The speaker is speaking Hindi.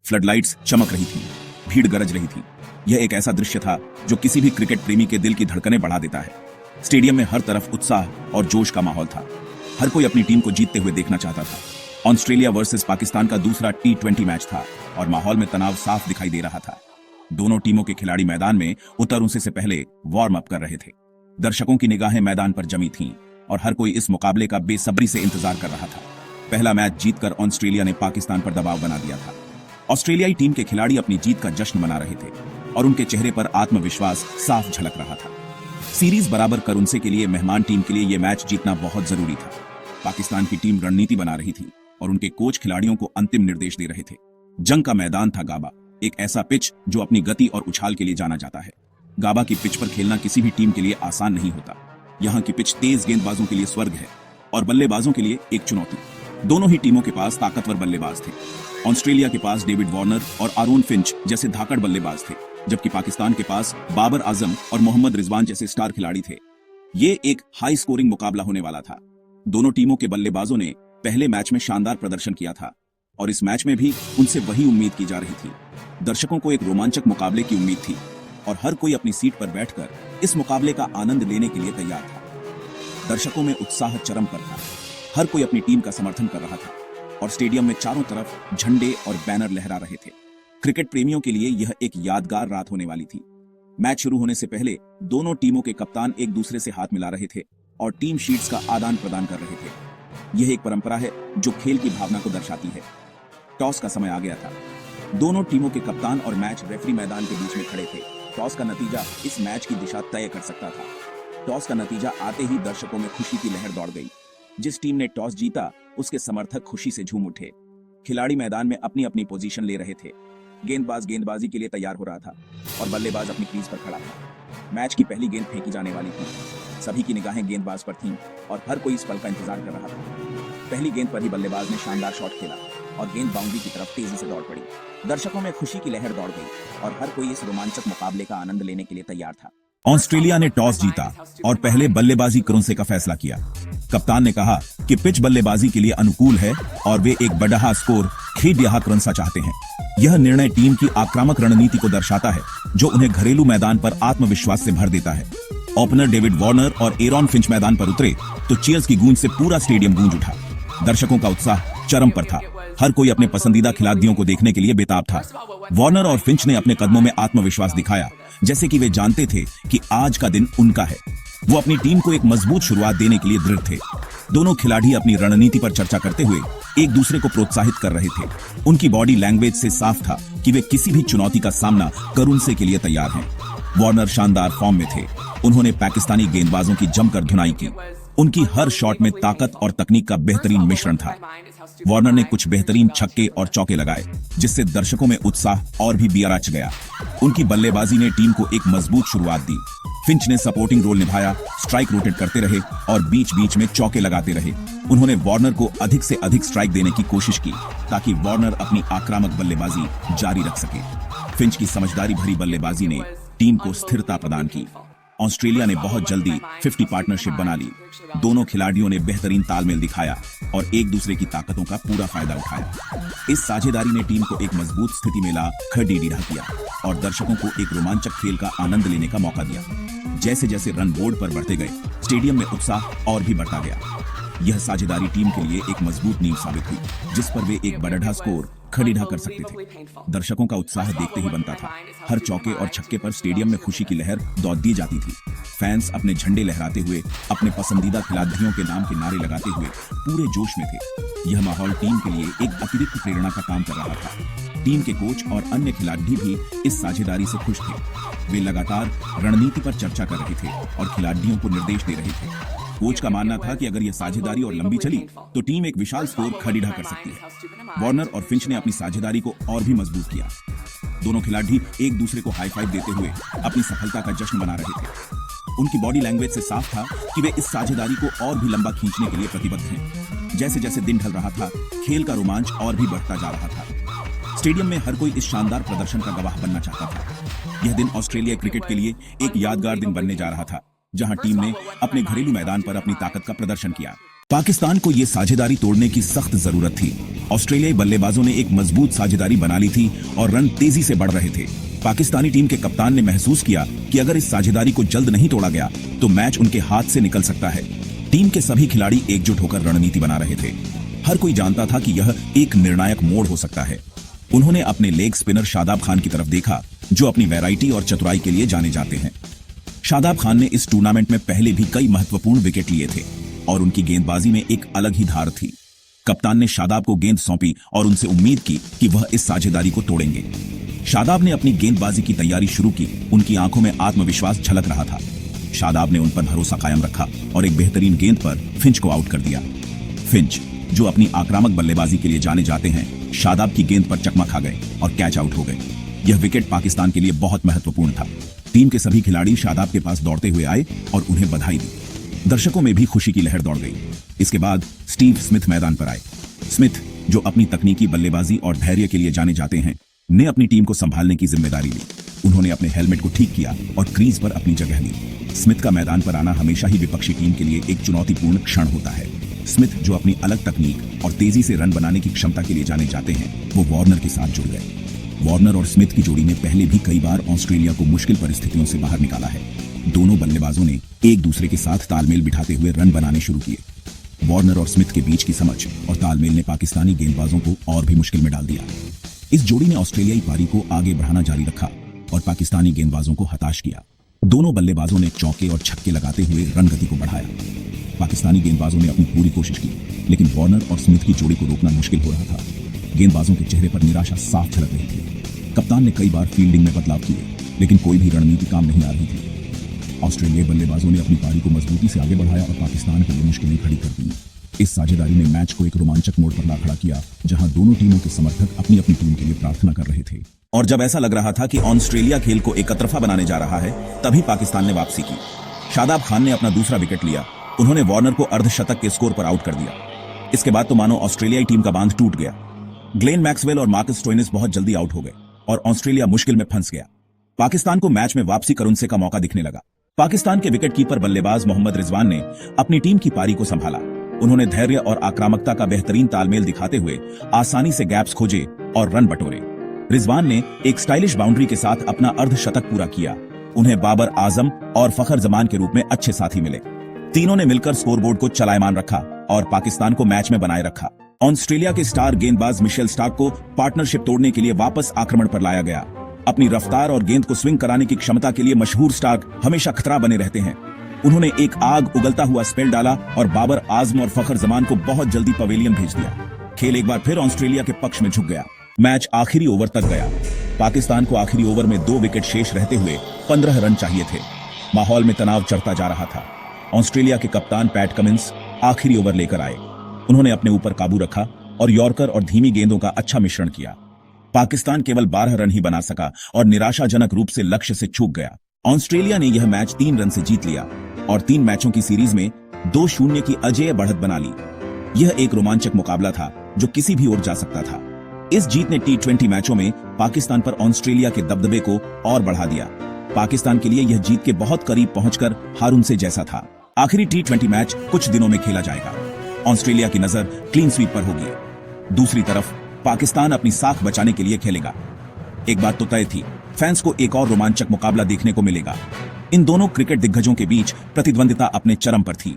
फ्लडलाइट्स चमक रही थी, भीड़ गरज रही थी। यह एक ऐसा दृश्य था जो किसी भी क्रिकेट प्रेमी के दिल की धड़कनें बढ़ा देता है। स्टेडियम में हर तरफ उत्साह और जोश का माहौल था। हर कोई अपनी टीम को जीतते हुए देखना चाहता था। ऑस्ट्रेलिया वर्सेस पाकिस्तान का दूसरा T20 मैच था और माहौल में तनाव साफ दिखाई दे रहा था। दोनों टीमों के खिलाड़ी मैदान में उतरने से पहले वार्म अप कर रहे थे। दर्शकों की निगाहें मैदान पर जमी थीं और हर कोई इस मुकाबले का बेसब्री से इंतजार कर रहा था। पहला मैच जीतकर ऑस्ट्रेलिया ने पाकिस्तान पर दबाव बना दिया था। ऑस्ट्रेलियाई टीम के खिलाड़ी अपनी जीत का जश्न मना रहे थे और उनके चेहरे पर आत्मविश्वास साफ झलक रहा था। सीरीज बराबर करने के लिए मेहमान टीम के लिए यह मैच जीतना बहुत जरूरी था। पाकिस्तान की टीम रणनीति बना रही थी और उनके कोच खिलाड़ियों को अंतिम निर्देश दे रहे थे। जंग का मैदान था गाबा, एक ऐसा पिच जो अपनी गति और उछाल के लिए जाना जाता है। गाबा की पिच पर खेलना किसी भी टीम के लिए आसान नहीं होता। यहाँ की पिच तेज गेंदबाजों के लिए स्वर्ग है और बल्लेबाजों के लिए एक चुनौती। दोनों ही टीमों के पास ताकतवर बल्लेबाज थे। ऑस्ट्रेलिया के पास डेविड वार्नर और आरोन फिंच जैसे धाकड़ बल्लेबाज थे, जबकि पाकिस्तान के पास बाबर आजम और मोहम्मद रिजवान जैसे स्टार खिलाड़ी थे। ये एक हाई स्कोरिंग मुकाबला होने वाला था। दोनों टीमों के बल्लेबाजों ने पहले मैच में शानदार प्रदर्शन किया था और इस मैच में भी उनसे वही उम्मीद की जा रही थी। दर्शकों को एक रोमांचक मुकाबले की उम्मीद थी और हर कोई अपनी सीट पर बैठकर इस मुकाबले का आनंद लेने के लिए तैयार था। दर्शकों में उत्साह चरम पर था। हर कोई अपनी टीम का समर्थन कर रहा था और स्टेडियम में चारों तरफ झंडे और बैनर लहरा रहे थे। क्रिकेट प्रेमियों के लिए यह एक यादगार रात होने वाली थी। मैच शुरू होने से पहले दोनों टीमों के कप्तान एक दूसरे से हाथ मिला रहे थे और टीम शीट्स का आदान प्रदान कर रहे थे। यह एक परंपरा है जो खेल की भावना को दर्शाती है। टॉस का समय आ गया था। दोनों टीमों के कप्तान और मैच रेफरी मैदान के बीच में खड़े थे। टॉस का नतीजा इस मैच की दिशा तय कर सकता था। टॉस का नतीजा आते ही दर्शकों में खुशी की लहर दौड़ गई। जिस टीम ने टॉस जीता उसके समर्थक खुशी से झूम उठे। खिलाड़ी मैदान में अपनी अपनी पोजीशन ले रहे थे। गेंदबाज गेंदबाजी के लिए तैयार हो रहा था और बल्लेबाज अपनी क्रीज पर खड़ा था। मैच की पहली गेंद फेंकी जाने वाली थी। सभी की निगाहें गेंदबाज पर थीं और हर कोई इस पल का इंतजार कर रहा था। पहली गेंद पर ही बल्लेबाज ने शानदार शॉट खेला और गेंद बाउंड्री की तरफ तेजी से दौड़ पड़ी। दर्शकों में खुशी की लहर दौड़ गई और हर कोई इस रोमांचक मुकाबले का आनंद लेने के लिए तैयार था। ऑस्ट्रेलिया ने टॉस जीता और पहले बल्लेबाजी करने का फैसला किया। कप्तान ने कहा कि पिच बल्लेबाजी के लिए अनुकूल है और वे एक बड़ा स्कोर खेद यहाँ करना चाहते हैं। यह निर्णय टीम की आक्रामक रणनीति को दर्शाता है जो उन्हें घरेलू मैदान पर आत्मविश्वास से भर देता है। ओपनर डेविड वार्नर और एरॉन फिंच मैदान पर उतरे तो चीयर्स की गूंज से पूरा स्टेडियम गूंज उठा। दर्शकों का उत्साह चरम पर था। हर कोई अपने पसंदीदा खिलाड़ियों को देखने के लिए बेताब था। वार्नर और फिंच ने अपने कदमों में आत्मविश्वास दिखाया, जैसे कि वे जानते थे कि आज का दिन उनका है। वो अपनी टीम को एक मजबूत शुरुआत देने के लिए दृढ़ थे। दोनों खिलाड़ी अपनी रणनीति पर चर्चा करते हुए एक दूसरे को प्रोत्साहित कर रहे थे। उनकी बॉडी लैंग्वेज से साफ था कि वे किसी भी चुनौती का सामना करने के लिए तैयार हैं। वार्नर शानदार फॉर्म में थे। उन्होंने पाकिस्तानी गेंदबाजों की जमकर धुनाई की। उनकी हर शॉट में ताकत और तकनीक का बेहतरीन मिश्रण था। वार्नर ने कुछ बेहतरीन छक्के और चौके लगाए, जिससे दर्शकों में उत्साह और भी बियराच गया। उनकी बल्लेबाजी ने टीम को एक मजबूत शुरुआत दी। फिंच ने सपोर्टिंग रोल निभाया, स्ट्राइक रोटेट करते रहे और बीच बीच में चौके लगाते रहे। उन्होंने वार्नर को अधिक से अधिक स्ट्राइक देने की कोशिश की ताकि वार्नर अपनी आक्रामक बल्लेबाजी जारी रख सके। फिंच की समझदारी भरी बल्लेबाजी ने टीम को स्थिरता प्रदान की। ऑस्ट्रेलिया ने बहुत जल्दी 50 पार्टनरशिप बना ली। दोनों खिलाड़ियों ने बेहतरीन तालमेल दिखाया और एक दूसरे की ताकतों का पूरा फायदा उठाया। इस साझेदारी ने टीम को एक मजबूत स्थिति में ला खड़ीढ़ा किया और दर्शकों को एक रोमांचक खेल का आनंद लेने का मौका दिया। जैसे जैसे रन बोर्ड पर बढ़ते गए, स्टेडियम में उत्साह और भी बढ़ता गया। यह साझेदारी टीम के लिए एक मजबूत नींव साबित हुई, जिस पर वे एक बड़ा स्कोर खड़ीढ़ा कर सकते थे। दर्शकों का उत्साह देखते ही बनता था। हर चौके और छक्के पर स्टेडियम में खुशी की लहर दौड़ दी जाती थी। फैंस अपने झंडे लहराते हुए, अपने पसंदीदा खिलाड़ियों के नाम के नारे लगाते हुए पूरे जोश में थे। यह माहौल टीम के लिए एक अतिरिक्त प्रेरणा का काम कर रहा था। टीम के कोच और अन्य खिलाड़ी भी इस साझेदारी से खुश थे। वे लगातार रणनीति पर चर्चा कर रहे थे और खिलाड़ियों को निर्देश दे रहे थे। कोच का मानना था कि अगर यह साझेदारी और लंबी चली तो टीम एक विशाल स्कोर खड़ीढ़ा कर सकती है। वार्नर और फिंच ने अपनी साझेदारी को और भी मजबूत किया। दोनों खिलाड़ी एक दूसरे को हाई फाइव देते हुए अपनी सफलता का जश्न मना रहे थे। उनकी बॉडी लैंग्वेज से साफ था कि वे इस साझेदारी को और भी लंबा खींचने के लिए प्रतिबद्ध हैं। जैसे जैसे दिन ढल रहा था, खेल का रोमांच और भी बढ़ता जा रहा था। स्टेडियम में हर कोई इस शानदार प्रदर्शन का गवाह बनना चाहता था। यह दिन ऑस्ट्रेलिया क्रिकेट के लिए एक यादगार दिन बनने जा रहा था, जहां टीम ने अपने घरेलू मैदान पर अपनी ताकत का प्रदर्शन किया। पाकिस्तान को यह साझेदारी तोड़ने की सख्त जरूरत थी। ऑस्ट्रेलियाई बल्लेबाजों ने एक मजबूत साझेदारी बना ली थी और रन तेजी से बढ़ रहे थे। पाकिस्तानी टीम के कप्तान ने महसूस किया कि अगर इस साझेदारी को जल्द नहीं तोड़ा गया तो मैच उनके हाथ से निकल सकता है। टीम के सभी खिलाड़ी एकजुट होकर रणनीति बना रहे थे। हर कोई जानता था कि यह एक निर्णायक मोड़ हो सकता है। उन्होंने अपने लेग स्पिनर शादाब खान की तरफ देखा, जो अपनी वैरायटी और चतुराई के लिए जाने जाते हैं। शादाब खान ने इस टूर्नामेंट में पहले भी कई महत्वपूर्ण विकेट लिए थे और उनकी गेंदबाजी में एक अलग ही धार थी। कप्तान ने शादाब को गेंद सौंपी और उनसे उम्मीद की कि वह इस साझेदारी को तोड़ेंगे। शादाब ने अपनी गेंदबाजी की तैयारी शुरू की। उनकी आंखों में आत्मविश्वास झलक रहा था। शादाब ने उन पर भरोसा कायम रखा और एक बेहतरीन गेंद पर फिंच को आउट कर दिया। फिंच, जो अपनी आक्रामक बल्लेबाजी के लिए जाने जाते हैं, शादाब की गेंद पर चकमा खा गए और कैच आउट हो गए। यह विकेट पाकिस्तान के लिए बहुत महत्वपूर्ण था। टीम के सभी खिलाड़ी शादाब के पास दौड़ते हुए आए और उन्हें बधाई दी। दर्शकों में भी खुशी की लहर दौड़ गई। इसके बाद स्टीव स्मिथ मैदान पर आए। स्मिथ, जो अपनी तकनीकी बल्लेबाजी और धैर्य के लिए जाने जाते हैं, ने अपनी टीम को संभालने की जिम्मेदारी ली। उन्होंने अपने हेलमेट को ठीक किया और क्रीज पर अपनी जगह ली। स्मिथ का मैदान पर आना हमेशा ही विपक्षी टीम के लिए एक चुनौतीपूर्ण क्षण होता है। स्मिथ, जो अपनी अलग तकनीक और तेजी से रन बनाने की क्षमता के लिए जाने जाते हैं, वो वार्नर के साथ जुड़ गए। वार्नर और स्मिथ की जोड़ी ने पहले भी कई बार ऑस्ट्रेलिया को मुश्किल परिस्थितियों से बाहर निकाला है। दोनों बल्लेबाजों ने एक दूसरे के साथ तालमेल बिठाते हुए रन बनाने शुरू किए। वार्नर और स्मिथ के बीच की समझ और तालमेल ने पाकिस्तानी गेंदबाजों को और भी मुश्किल में डाल दिया। इस जोड़ी ने ऑस्ट्रेलियाई पारी को आगे बढ़ाना जारी रखा और पाकिस्तानी गेंदबाजों को हताश किया। दोनों बल्लेबाजों ने चौके और छक्के लगाते हुए रन गति को बढ़ाया। पाकिस्तानी गेंदबाजों ने अपनी पूरी कोशिश की, लेकिन वार्नर और स्मिथ की जोड़ी को रोकना मुश्किल हो रहा था। गेंदबाजों के चेहरे पर निराशा साफ झलक रही थी। कप्तान ने कई बार फील्डिंग में बदलाव किए, लेकिन कोई भी रणनीति काम नहीं आ रही थी। ऑस्ट्रेलियाई बल्लेबाजों ने अपनी पारी को मजबूती से आगे बढ़ाया और पाकिस्तान के लिए मुश्किलें खड़ी कर दी। इस साझेदारी ने मैच को एक रोमांचक मोड़ पर ला खड़ा किया, जहां दोनों टीमों के समर्थक अपनी अपनी टीम के लिए प्रार्थना कर रहे थे। और जब ऐसा लग रहा था कि ऑस्ट्रेलिया खेल को एक तरफा बनाने जा रहा है, तभी पाकिस्तान ने वापसी की। शादाब खान ने अपना दूसरा विकेट लिया। उन्होंने वार्नर को अर्धशतक के स्कोर पर आउट कर दिया। इसके बाद तो मानो ऑस्ट्रेलियाई टीम का बांध टूट गया। ग्लेन मैक्सवेल और मार्कस स्टोइनिस बहुत जल्दी आउट हो गए और ऑस्ट्रेलिया मुश्किल में फंस गया। पाकिस्तान को मैच में वापसी करने का मौका दिखने लगा। पाकिस्तान के विकेटकीपर बल्लेबाज मोहम्मद रिजवान ने अपनी टीम की पारी को संभाला। उन्होंने धैर्य और आक्रामकता का बेहतरीन तालमेल दिखाते हुए आसानी से गैप्स खोजे और रन बटोरे। रिजवान ने एक स्टाइलिश बाउंड्री के साथ अपना अर्धशतक पूरा किया। उन्हें बाबर आजम और फखर जमान के रूप में अच्छे साथी मिले। तीनों ने मिलकर स्कोरबोर्ड को चलायमान रखा और पाकिस्तान को मैच में बनाए रखा। ऑस्ट्रेलिया के स्टार गेंदबाज मिशेल स्टार्क को पार्टनरशिप तोड़ने के लिए वापस आक्रमण पर लाया गया। अपनी रफ्तार और गेंद को स्विंग कराने की क्षमता के लिए मशहूर स्टार्क हमेशा खतरा बने रहते हैं। उन्होंने एक आग उगलता हुआ स्पेल डाला और बाबर आजम और फखर जमान को बहुत जल्दी पवेलियन भेज दिया। खेल एक बार फिर ऑस्ट्रेलिया के पक्ष में झुक गया। मैच आखिरी ओवर तक गया। पाकिस्तान को आखिरी ओवर में 2 विकेट शेष रहते हुए 15 रन चाहिए थे। माहौल में तनाव चढ़ता जा रहा था। ऑस्ट्रेलिया के कप्तान पैट कमिंस आखिरी ओवर लेकर आए। उन्होंने अपने ऊपर काबू रखा और यॉर्कर और धीमी गेंदों का अच्छा मिश्रण किया। पाकिस्तान केवल 12 रन ही बना सका और निराशाजनक रूप से लक्ष्य से चूक गया। ऑस्ट्रेलिया ने यह मैच 3 रन से जीत लिया और 3 मैचों की सीरीज में 2-0 की अजेय बढ़त बना ली। यह एक रोमांचक मुकाबला था जो किसी भी ओर जा सकता था। इस जीत ने T20 मैचों में पाकिस्तान पर ऑस्ट्रेलिया के दबदबे को और बढ़ा दिया। पाकिस्तान के लिए यह जीत के बहुत करीब पहुंचकर हारून से जैसा था। आखिरी T20 मैच कुछ दिनों में खेला जाएगा। ऑस्ट्रेलिया की नजर क्लीन स्वीप पर होगी। दूसरी तरफ पाकिस्तान अपनी साख बचाने के लिए खेलेगा। एक बात तो तय थी, फैंस को एक और रोमांचक मुकाबला देखने को मिलेगा। इन दोनों क्रिकेट दिग्गजों के बीच प्रतिद्वंदिता अपने चरम पर थी।